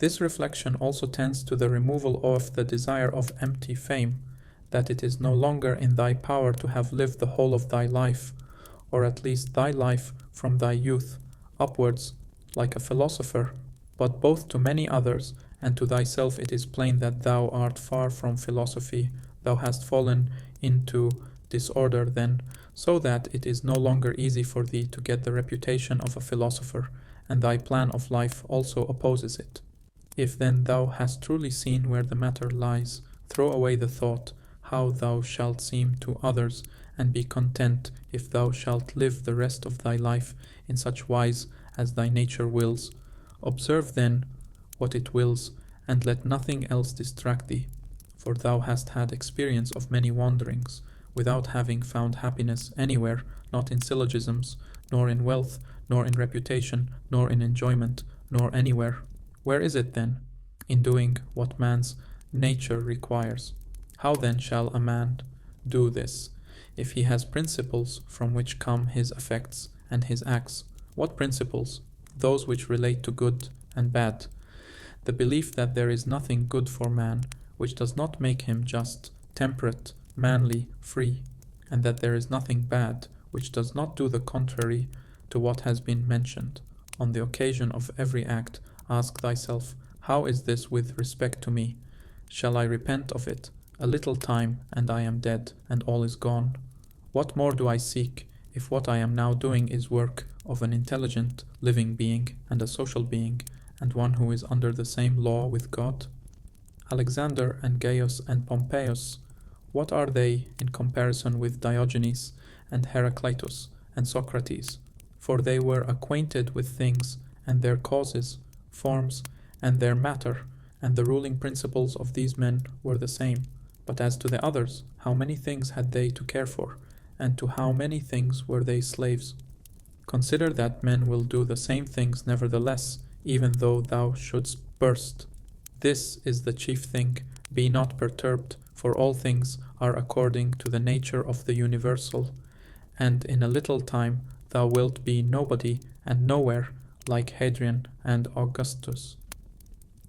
This reflection also tends to the removal of the desire of empty fame, that it is no longer in thy power to have lived the whole of thy life, or at least thy life from thy youth upwards, like a philosopher, but both to many others and to thyself it is plain that thou art far from philosophy, thou hast fallen into disorder then, so that it is no longer easy for thee to get the reputation of a philosopher, and thy plan of life also opposes it. If then thou hast truly seen where the matter lies, throw away the thought, how thou shalt seem to others, and be content if thou shalt live the rest of thy life in such wise as thy nature wills. Observe then what it wills, and let nothing else distract thee, for thou hast had experience of many wanderings, without having found happiness anywhere, not in syllogisms, nor in wealth, nor in reputation, nor in enjoyment, nor anywhere. Where is it then? In doing what man's nature requires. How then shall a man do this, if he has principles from which come his effects and his acts? What principles? Those which relate to good and bad. The belief that there is nothing good for man, which does not make him just, temperate, manly, free, and that there is nothing bad, which does not do the contrary to what has been mentioned. On the occasion of every act, ask thyself, how is this with respect to me? Shall I repent of it? A little time, and I am dead, and all is gone. What more do I seek, if what I am now doing is work of an intelligent, living being, and a social being, and one who is under the same law with God? Alexander and Gaius and Pompeius, what are they in comparison with Diogenes and Heraclitus and Socrates? For they were acquainted with things, and their causes, forms, and their matter, and the ruling principles of these men were the same. But as to the others, how many things had they to care for, and to how many things were they slaves? Consider that men will do the same things nevertheless, even though thou shouldst burst. This is the chief thing. Be not perturbed, for all things are according to the nature of the universal, and in a little time thou wilt be nobody and nowhere, like Hadrian and Augustus.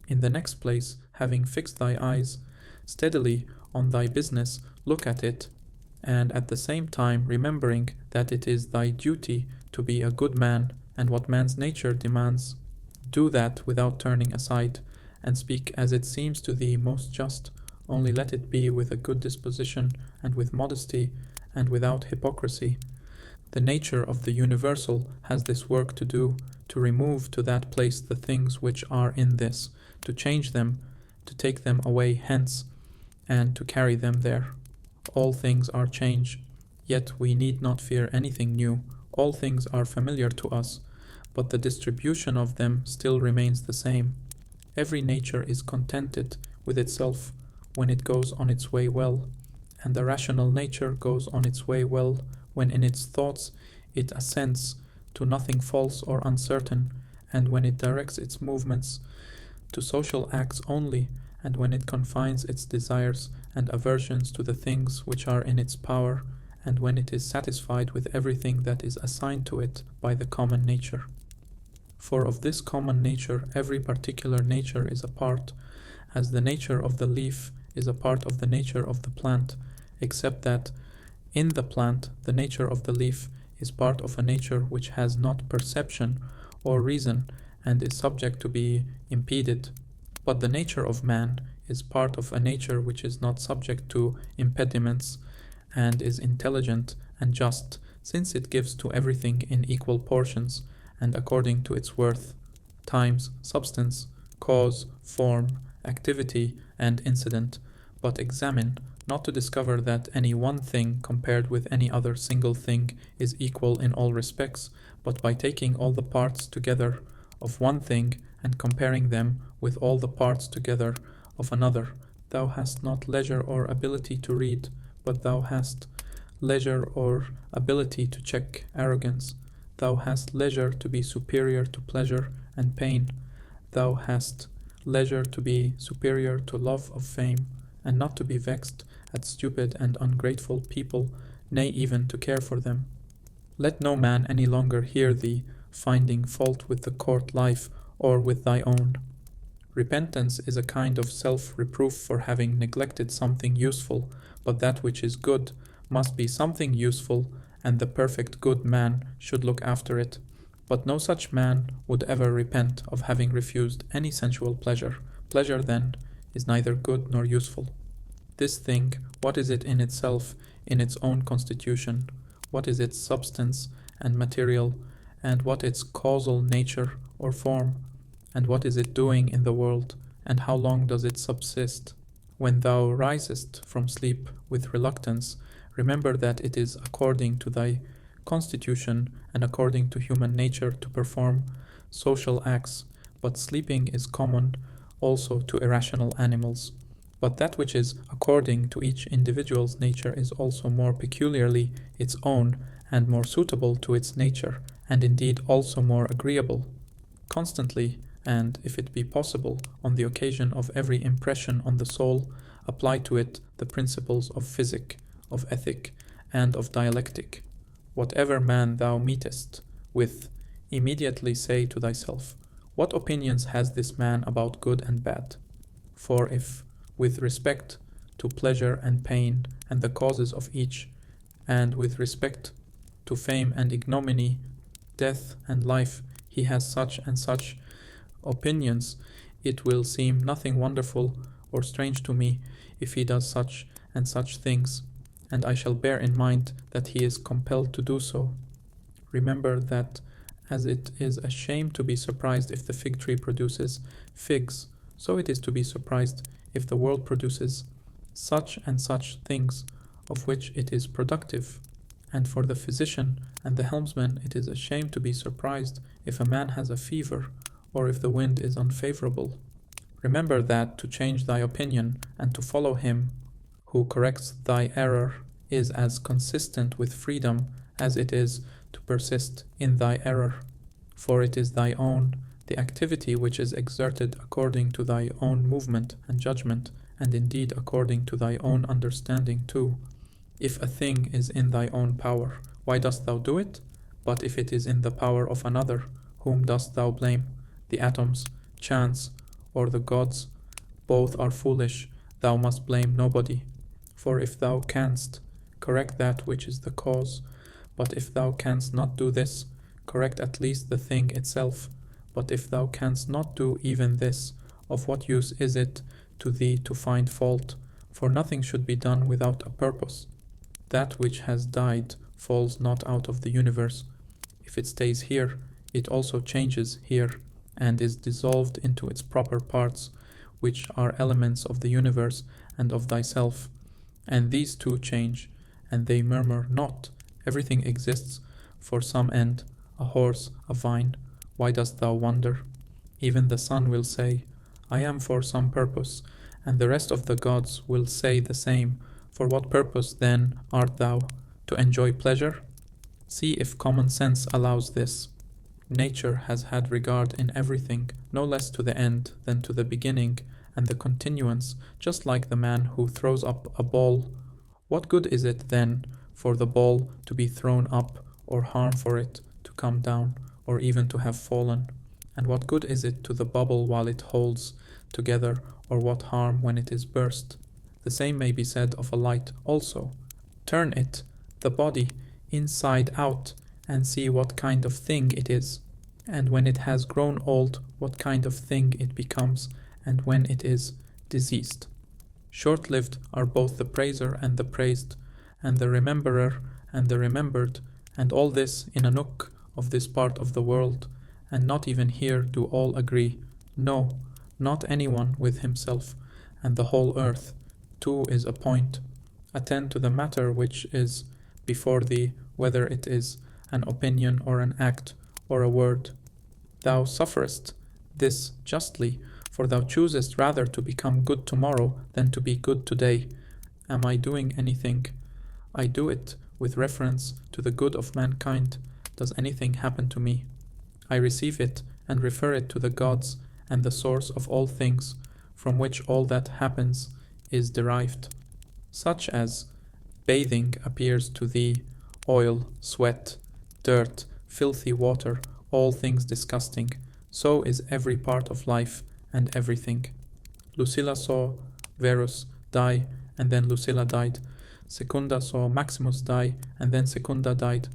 In the next place, having fixed thy eyes steadily on thy business, look at it, and at the same time remembering that it is thy duty to be a good man, and what man's nature demands. Do that without turning aside, and speak as it seems to thee most just, only let it be with a good disposition, and with modesty, and without hypocrisy. The nature of the universal has this work to do, to remove to that place the things which are in this, to change them, to take them away hence, and to carry them there. All things are change, yet we need not fear anything new. All things are familiar to us, but the distribution of them still remains the same. Every nature is contented with itself when it goes on its way well, and the rational nature goes on its way well when in its thoughts it assents to nothing false or uncertain, and when it directs its movements to social acts only, and when it confines its desires and aversions to the things which are in its power, and when it is satisfied with everything that is assigned to it by the common nature. For of this common nature every particular nature is a part, as the nature of the leaf is a part of the nature of the plant, except that in the plant the nature of the leaf is part of a nature which has not perception or reason and is subject to be impeded. But the nature of man is part of a nature which is not subject to impediments and is intelligent and just, since it gives to everything in equal portions and according to its worth, times, substance, cause, form, activity, and incident. But examine, not to discover that any one thing compared with any other single thing is equal in all respects, but by taking all the parts together of one thing and comparing them with all the parts together of another. Thou hast not leisure or ability to read, but thou hast leisure or ability to check arrogance. Thou hast leisure to be superior to pleasure and pain. Thou hast leisure to be superior to love of fame, and not to be vexed at stupid and ungrateful people, nay, even to care for them. Let no man any longer hear thee finding fault with the court life or with thy own. Repentance is a kind of self-reproof for having neglected something useful, but that which is good must be something useful, and the perfect good man should look after it. But no such man would ever repent of having refused any sensual pleasure. Pleasure, then, is neither good nor useful. This thing, what is it in itself, in its own constitution? What is its substance and material, and what its causal nature or form? And what is it doing in the world, and how long does it subsist? When thou risest from sleep with reluctance, remember that it is according to thy constitution and according to human nature to perform social acts, but sleeping is common also to irrational animals. But that which is according to each individual's nature is also more peculiarly its own, and more suitable to its nature, and indeed also more agreeable. Constantly, and, if it be possible, on the occasion of every impression on the soul, apply to it the principles of physic, of ethic, and of dialectic. Whatever man thou meetest with, immediately say to thyself, what opinions has this man about good and bad? For if, with respect to pleasure and pain and the causes of each, and with respect to fame and ignominy, death and life, he has such and such opinions, it will seem nothing wonderful or strange to me if he does such and such things, and I shall bear in mind that he is compelled to do so. Remember that as it is a shame to be surprised if the fig tree produces figs, so it is to be surprised if the world produces such and such things of which it is productive. And for the physician and the helmsman it is a shame to be surprised if a man has a fever, or if the wind is unfavorable. Remember that to change thy opinion and to follow him who corrects thy error is as consistent with freedom as it is to persist in thy error. For it is thy own, the activity which is exerted according to thy own movement and judgment, and indeed according to thy own understanding too. If a thing is in thy own power, why dost thou do it? But if it is in the power of another, whom dost thou blame? The atoms, chance, or the gods? Both are foolish, thou must blame nobody. For if thou canst, correct that which is the cause. But if thou canst not do this, correct at least the thing itself. But if thou canst not do even this, of what use is it to thee to find fault? For nothing should be done without a purpose. That which has died falls not out of the universe. If it stays here, it also changes here, and is dissolved into its proper parts, which are elements of the universe and of thyself. And these too change, and they murmur not. Everything exists for some end, a horse, a vine. Why dost thou wonder? Even the sun will say, I am for some purpose, and the rest of the gods will say the same. For what purpose, then, art thou? To enjoy pleasure? See if common sense allows this. Nature has had regard in everything, no less to the end than to the beginning and the continuance, just like the man who throws up a ball. What good is it, then, for the ball to be thrown up, or harm for it to come down, or even to have fallen? And what good is it to the bubble while it holds together, or what harm when it is burst? The same may be said of a light also. Turn it, the body, inside out, and see what kind of thing it is, and when it has grown old, what kind of thing it becomes, and when it is diseased. Short-lived are both the praiser and the praised, and the rememberer and the remembered, and all this in a nook of this part of the world, and not even here do all agree. No, not anyone with himself, and the whole earth, too, is a point. Attend to the matter which is before thee, whether it is an opinion or an act or a word. Thou sufferest this justly, for thou choosest rather to become good tomorrow than to be good today. Am I doing anything? I do it with reference to the good of mankind. Does anything happen to me? I receive it and refer it to the gods and the source of all things, from which all that happens is derived. Such as bathing appears to thee, oil, sweat, dirt, filthy water, all things disgusting, so is every part of life, and everything. Lucilla saw Verus die, and then Lucilla died. Secunda saw Maximus die, and then Secunda died.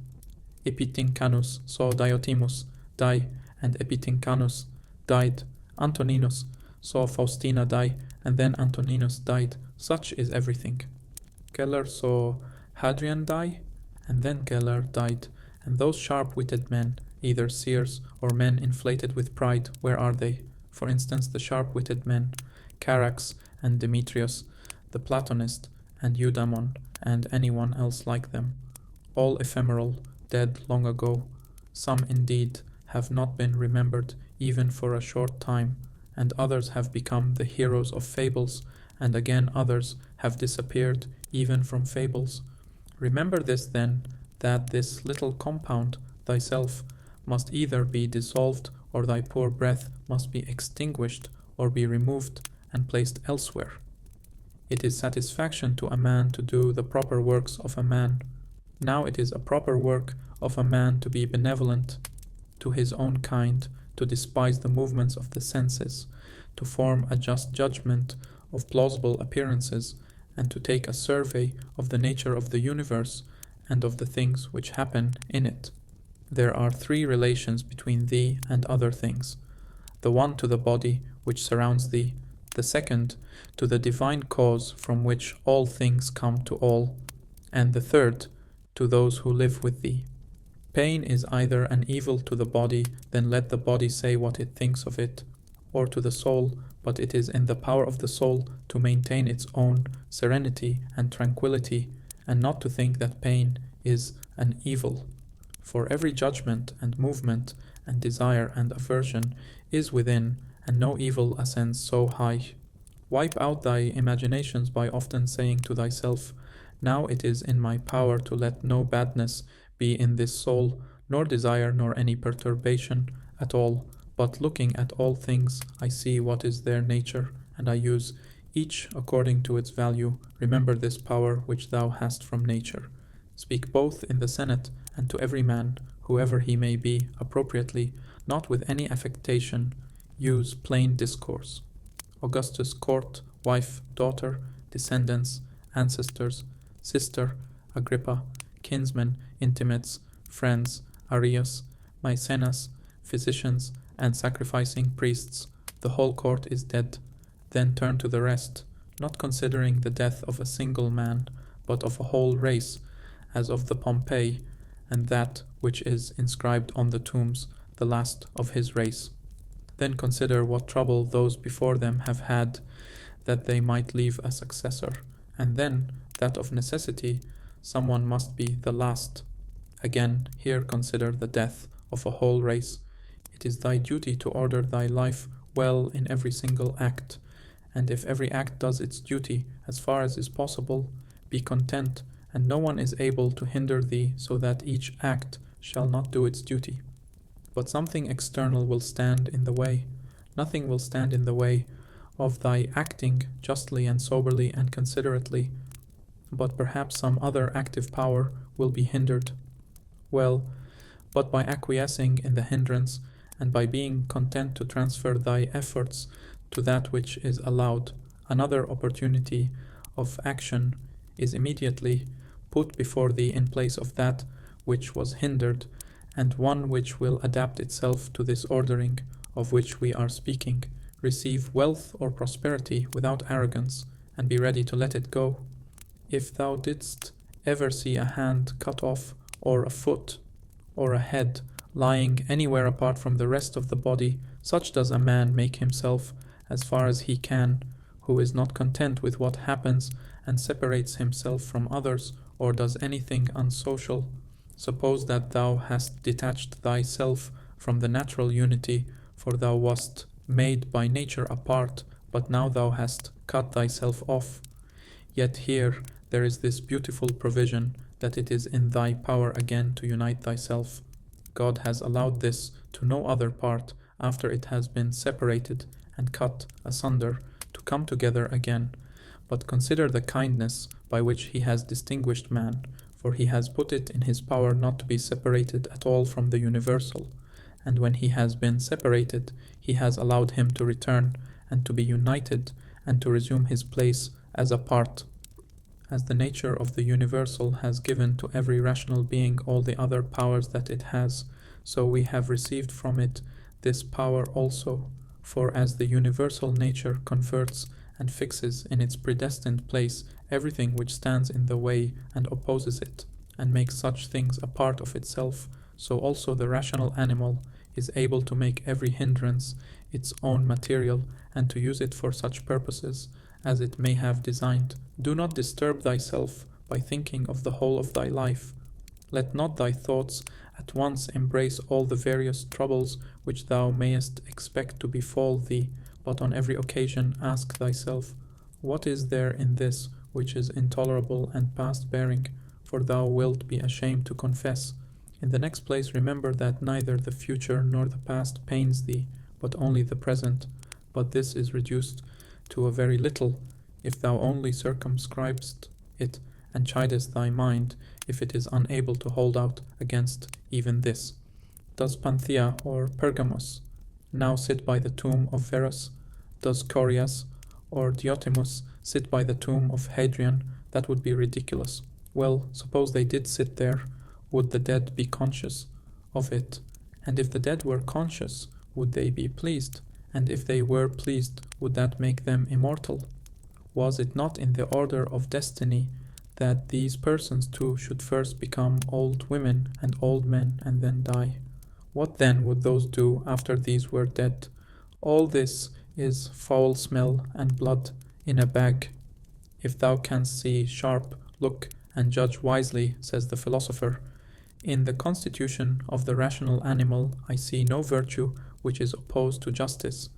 Epitincanus saw Diotimus die, and Epitincanus died. Antoninus saw Faustina die, and then Antoninus died. Such is everything. Keller saw Hadrian die, and then Keller died. And those sharp-witted men, either seers or men inflated with pride, where are they? For instance, the sharp-witted men, Carax and Demetrius, the Platonist, and Eudamon, and anyone else like them. All ephemeral, dead long ago. Some indeed have not been remembered even for a short time, and others have become the heroes of fables, and again others have disappeared even from fables. Remember this then, that this little compound, thyself, must either be dissolved, or thy poor breath must be extinguished, or be removed and placed elsewhere. It is satisfaction to a man to do the proper works of a man. Now it is a proper work of a man to be benevolent to his own kind, to despise the movements of the senses, to form a just judgment of plausible appearances, and to take a survey of the nature of the universe and of the things which happen in it. There are three relations between thee and other things: the one to the body which surrounds thee, the second to the divine cause from which all things come to all, and the third to those who live with thee. Pain is either an evil to the body, then let the body say what it thinks of it, or to the soul, but it is in the power of the soul to maintain its own serenity and tranquility, and not to think that pain is an evil. For every judgment and movement and desire and aversion is within, and no evil ascends so high. Wipe out thy imaginations by often saying to thyself, now it is in my power to let no badness be in this soul, nor desire nor any perturbation at all, but looking at all things I see what is their nature, and I use each according to its value. Remember this power which thou hast from nature. Speak both in the Senate and to every man, whoever he may be, appropriately, not with any affectation. Use plain discourse. Augustus' court, wife, daughter, descendants, ancestors, sister, Agrippa, kinsmen, intimates, friends, Arius, Maecenas, physicians, and sacrificing priests, the whole court is dead. Then turn to the rest, not considering the death of a single man, but of a whole race, as of the Pompey, and that which is inscribed on the tombs, the last of his race. Then consider what trouble those before them have had, that they might leave a successor, and then, that of necessity, someone must be the last. Again, here consider the death of a whole race. It is thy duty to order thy life well in every single act, and if every act does its duty as far as is possible, be content, and no one is able to hinder thee, so that each act shall not do its duty. But something external will stand in the way. Nothing will stand in the way of thy acting justly and soberly and considerately, but perhaps some other active power will be hindered. Well, but by acquiescing in the hindrance, and by being content to transfer thy efforts to that which is allowed, another opportunity of action is immediately put before thee in place of that which was hindered, and one which will adapt itself to this ordering of which we are speaking. Receive wealth or prosperity without arrogance, and be ready to let it go. If thou didst ever see a hand cut off, or a foot, or a head lying anywhere apart from the rest of the body, such does a man make himself as far as he can, who is not content with what happens and separates himself from others, or does anything unsocial. Suppose that thou hast detached thyself from the natural unity, for thou wast made by nature apart, but now thou hast cut thyself off. Yet here there is this beautiful provision, that it is in thy power again to unite thyself. God has allowed this to no other part, after it has been separated and cut asunder, to come together again. But consider the kindness by which he has distinguished man, for he has put it in his power not to be separated at all from the universal, and when he has been separated, he has allowed him to return and to be united and to resume his place as a part. As the nature of the universal has given to every rational being all the other powers that it has, so we have received from it this power also. For as the universal nature converts and fixes in its predestined place everything which stands in the way and opposes it, and makes such things a part of itself, so also the rational animal is able to make every hindrance its own material and to use it for such purposes as it may have designed. Do not disturb thyself by thinking of the whole of thy life. Let not thy thoughts at once embrace all the various troubles which thou mayest expect to befall thee, but on every occasion ask thyself, what is there in this which is intolerable and past bearing? For thou wilt be ashamed to confess. In the next place, remember that neither the future nor the past pains thee, but only the present. But this is reduced to a very little, if thou only circumscribest it, and chidest thy mind, if it is unable to hold out against even this. Does Panthea or Pergamos now sit by the tomb of Verus? Does Corias or Diotimus sit by the tomb of Hadrian? That would be ridiculous. Well, suppose they did sit there, would the dead be conscious of it? And if the dead were conscious, would they be pleased? And if they were pleased, would that make them immortal? Was it not in the order of destiny that these persons too should first become old women and old men and then die? What then would those do after these were dead? All this is foul smell and blood in a bag. If thou canst see sharp, look and judge wisely, says the philosopher. In the constitution of the rational animal I see no virtue which is opposed to justice,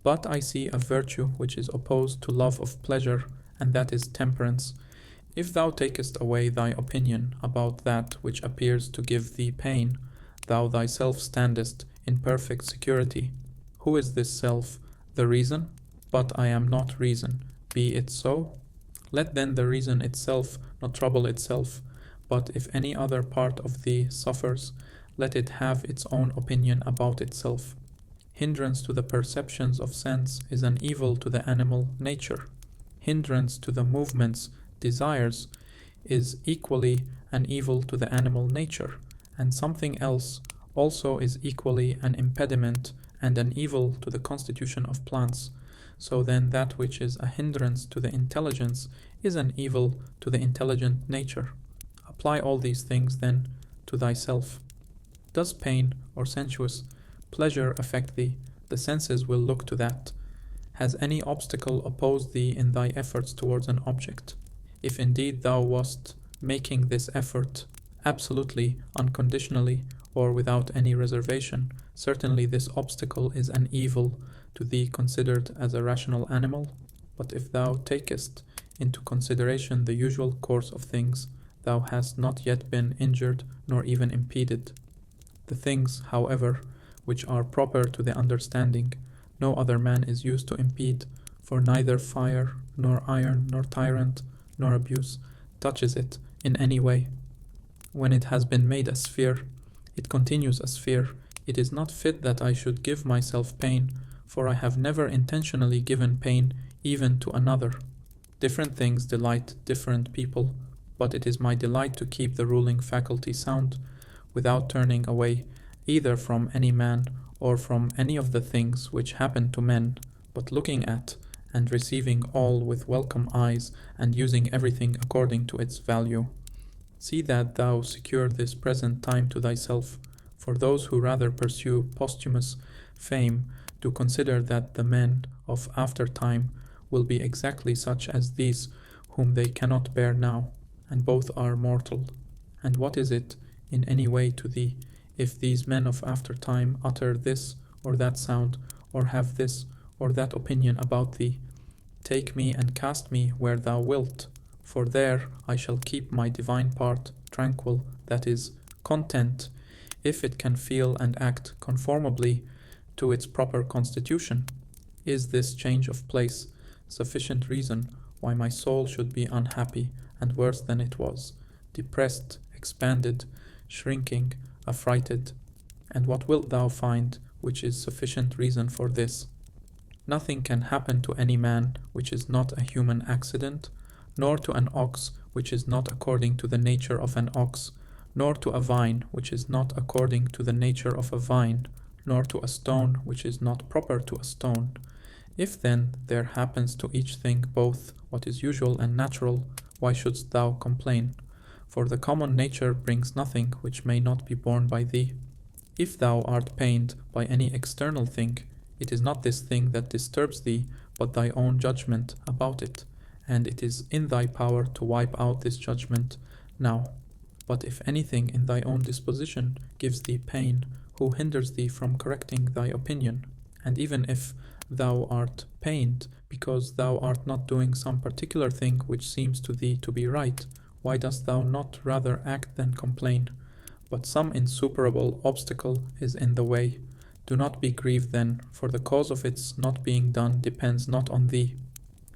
but I see a virtue which is opposed to love of pleasure, and that is temperance. If thou takest away thy opinion about that which appears to give thee pain, thou thyself standest in perfect security. Who is this self? The reason? But I am not reason. Be it so? Let then the reason itself not trouble itself, but if any other part of thee suffers, let it have its own opinion about itself. Hindrance to the perceptions of sense is an evil to the animal nature. Hindrance to the movements, desires, is equally an evil to the animal nature, and something else also is equally an impediment and an evil to the constitution of plants. So then that which is a hindrance to the intelligence is an evil to the intelligent nature. Apply all these things then to thyself. Does pain or sensuous pleasure affect thee? The senses will look to that. Has any obstacle opposed thee in thy efforts towards an object? If indeed thou wast making this effort absolutely, unconditionally, or without any reservation, certainly this obstacle is an evil to thee considered as a rational animal. But if thou takest into consideration the usual course of things, thou hast not yet been injured nor even impeded. The things, however, which are proper to the understanding, no other man is used to impede, for neither fire, nor iron, nor tyrant, nor abuse touches it in any way. When it has been made a sphere, it continues a sphere. It is not fit that I should give myself pain, for I have never intentionally given pain even to another. Different things delight different people, but it is my delight to keep the ruling faculty sound, without turning away either from any man or from any of the things which happen to men, but looking at and receiving all with welcome eyes, and using everything according to its value. See that thou secure this present time to thyself, for those who rather pursue posthumous fame do consider that the men of after time will be exactly such as these whom they cannot bear now, and both are mortal. And what is it in any way to thee, if these men of after time utter this or that sound, or have this or that opinion about thee? Take me and cast me where thou wilt, for there I shall keep my divine part tranquil, that is, content, if it can feel and act conformably to its proper constitution. Is this change of place sufficient reason why my soul should be unhappy and worse than it was, depressed, expanded, shrinking, affrighted? And what wilt thou find which is sufficient reason for this? Nothing can happen to any man which is not a human accident, nor to an ox which is not according to the nature of an ox, nor to a vine which is not according to the nature of a vine, nor to a stone which is not proper to a stone. If then there happens to each thing both what is usual and natural, why shouldst thou complain? For the common nature brings nothing which may not be borne by thee. If thou art pained by any external thing, it is not this thing that disturbs thee, but thy own judgment about it, and it is in thy power to wipe out this judgment now. But if anything in thy own disposition gives thee pain, who hinders thee from correcting thy opinion? And even if thou art pained because thou art not doing some particular thing which seems to thee to be right, why dost thou not rather act than complain? But some insuperable obstacle is in the way. Do not be grieved then, for the cause of its not being done depends not on thee.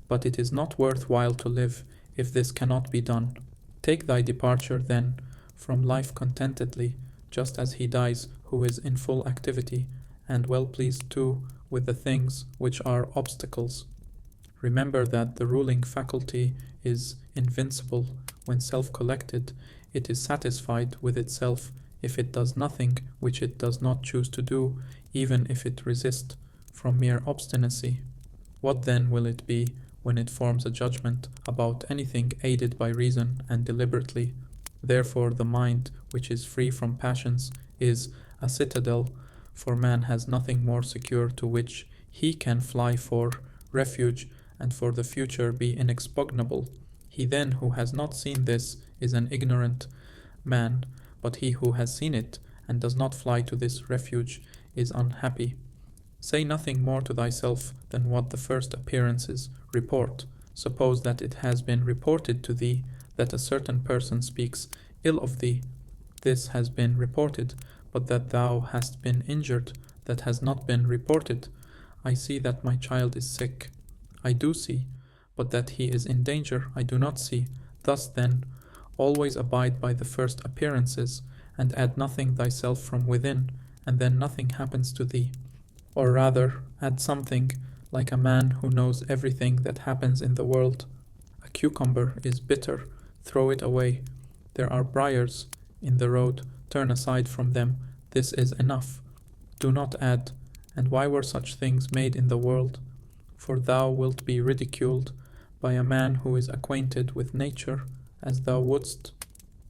But it is not worth while to live if this cannot be done. Take thy departure then from life contentedly, just as he dies who is in full activity, and well pleased too with the things which are obstacles. Remember that the ruling faculty is invincible. When self-collected, it is satisfied with itself if it does nothing which it does not choose to do, even if it resist from mere obstinacy. What then will it be when it forms a judgment about anything aided by reason and deliberately? Therefore the mind, which is free from passions, is a citadel, for man has nothing more secure to which he can fly for refuge, and for the future be inexpugnable. He then who has not seen this is an ignorant man, but he who has seen it and does not fly to this refuge is unhappy. Say nothing more to thyself than what the first appearances report. Suppose that it has been reported to thee that a certain person speaks ill of thee. This has been reported, but that thou hast been injured, that has not been reported. I see that my child is sick. I do see, but that he is in danger I do not see. Thus then, always abide by the first appearances, and add nothing thyself from within, and then nothing happens to thee. Or rather, add something, like a man who knows everything that happens in the world. A cucumber is bitter, throw it away. There are briars in the road, turn aside from them. This is enough. Do not add, and why were such things made in the world? For thou wilt be ridiculed by a man who is acquainted with nature, as thou wouldst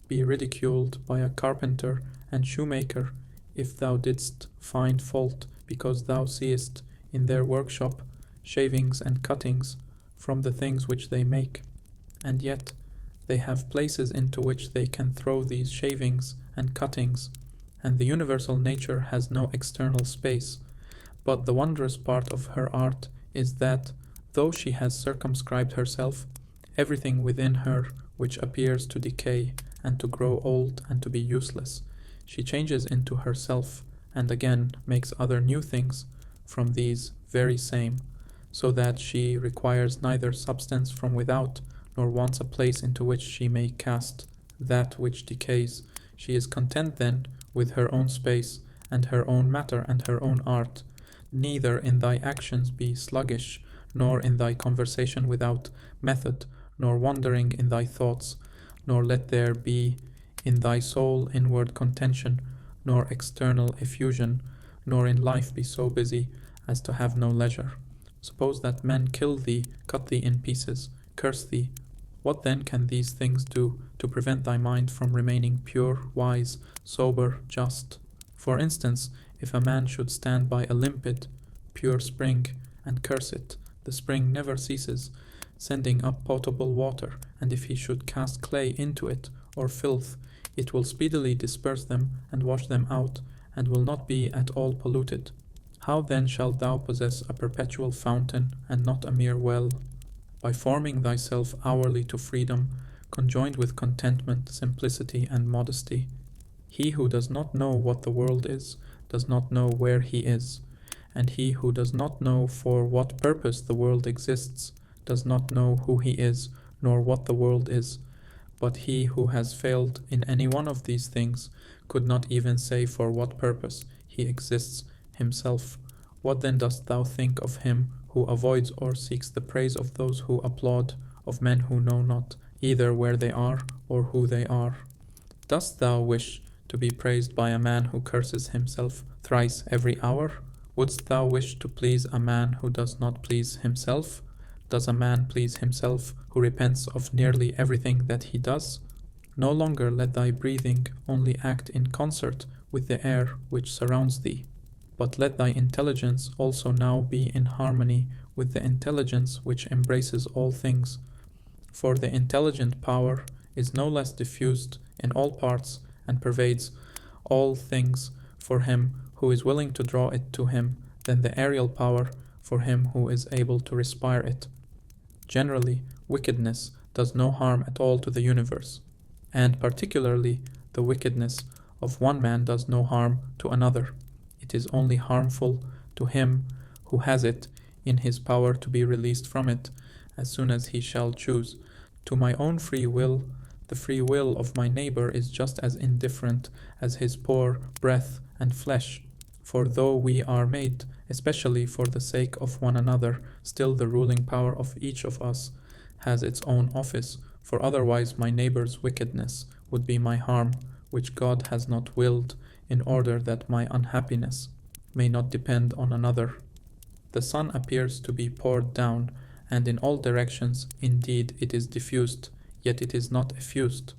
be ridiculed by a carpenter and shoemaker, if thou didst find fault, because thou seest in their workshop shavings and cuttings from the things which they make. And yet they have places into which they can throw these shavings and cuttings, and the universal nature has no external space. But the wondrous part of her art is that, though she has circumscribed herself, everything within her which appears to decay and to grow old and to be useless, she changes into herself, and again makes other new things from these very same, so that she requires neither substance from without, nor wants a place into which she may cast that which decays. She is content then with her own space, and her own matter, and her own art. Neither in thy actions be sluggish, nor in thy conversation without method, nor wandering in thy thoughts, nor let there be in thy soul inward contention, nor external effusion, nor in life be so busy as to have no leisure. Suppose that men kill thee, cut thee in pieces, curse thee. What then can these things do to prevent thy mind from remaining pure, wise, sober, just? For instance, if a man should stand by a limpid, pure spring and curse it, the spring never ceases sending up potable water, and if he should cast clay into it, or filth, it will speedily disperse them and wash them out, and will not be at all polluted. How then shalt thou possess a perpetual fountain, and not a mere well? By forming thyself hourly to freedom, conjoined with contentment, simplicity, and modesty. He who does not know what the world is, does not know where he is, and he who does not know for what purpose the world exists, does not know who he is, nor what the world is. But he who has failed in any one of these things could not even say for what purpose he exists himself. What then dost thou think of him who avoids or seeks the praise of those who applaud, of men who know not either where they are or who they are? Dost thou wish to be praised by a man who curses himself thrice every hour? Wouldst thou wish to please a man who does not please himself? Does a man please himself who repents of nearly everything that he does? No longer let thy breathing only act in concert with the air which surrounds thee, but let thy intelligence also now be in harmony with the intelligence which embraces all things. For the intelligent power is no less diffused in all parts and pervades all things for him who is willing to draw it to him than the aerial power for him who is able to respire it. Generally, wickedness does no harm at all to the universe, and particularly the wickedness of one man does no harm to another. It is only harmful to him who has it in his power to be released from it as soon as he shall choose. To my own free will, the free will of my neighbor is just as indifferent as his poor breath and flesh. For though we are made, especially for the sake of one another, still the ruling power of each of us has its own office, for otherwise my neighbor's wickedness would be my harm, which God has not willed, in order that my unhappiness may not depend on another. The sun appears to be poured down, and in all directions indeed it is diffused, yet it is not effused.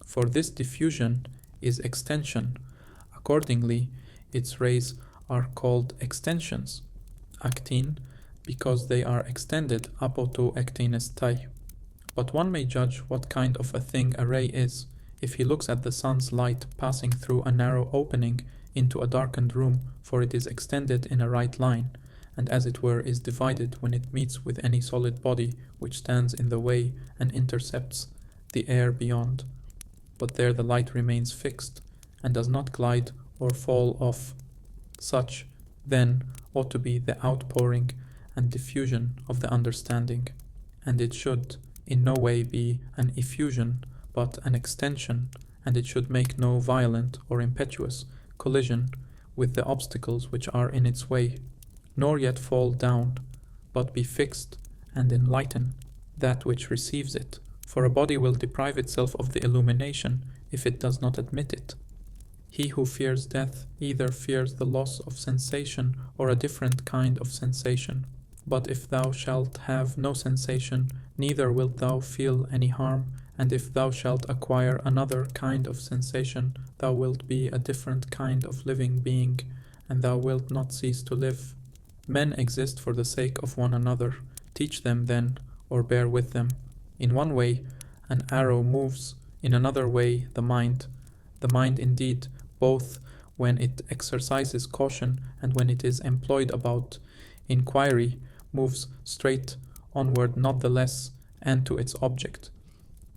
For this diffusion is extension. Accordingly, its rays are called extensions, actin, because they are extended apoto ectinestai. But one may judge what kind of a thing a ray is, if he looks at the sun's light passing through a narrow opening into a darkened room, for it is extended in a right line, and as it were is divided when it meets with any solid body which stands in the way and intercepts the air beyond. But there the light remains fixed, and does not glide or fall off. Such, then, ought to be the outpouring and diffusion of the understanding, and it should in no way be an effusion, but an extension, and it should make no violent or impetuous collision with the obstacles which are in its way, nor yet fall down, but be fixed and enlighten that which receives it, for a body will deprive itself of the illumination if it does not admit it. He who fears death either fears the loss of sensation or a different kind of sensation. But if thou shalt have no sensation, neither wilt thou feel any harm, and if thou shalt acquire another kind of sensation, thou wilt be a different kind of living being, and thou wilt not cease to live. Men exist for the sake of one another. Teach them then, or bear with them. In one way, an arrow moves, in another way, the mind. The mind indeed, both when it exercises caution and when it is employed about inquiry, moves straight onward not the less, and to its object.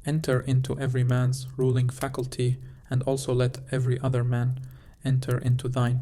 Enter into every man's ruling faculty, and also let every other man enter into thine.